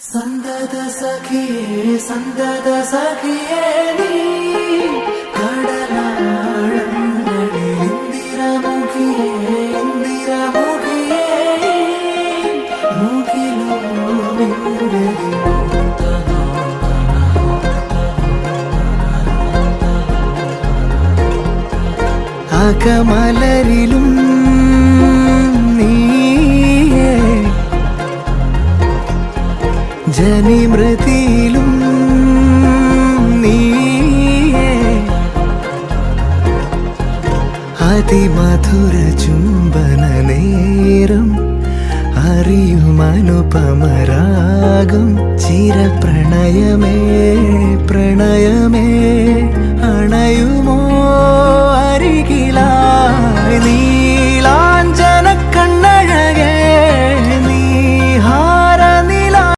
സന്തത സഖിയേ സന്തത സഖിയേ നീ കടലാഴങ്ങളിൽ ഇന്ദിരമുഖിയേ ഇന്ദിരമുഖിയേ മുഖിലോ അകമലരിലും നീയേ ജനിമൃതിയിലും നീയേ അതിമധുര ചുംബന നേരം അറിയുമനുപമരാഗം ചിരപ്രണയമേ പ്രണയമേ അണയുമോ അരികിലായി നീ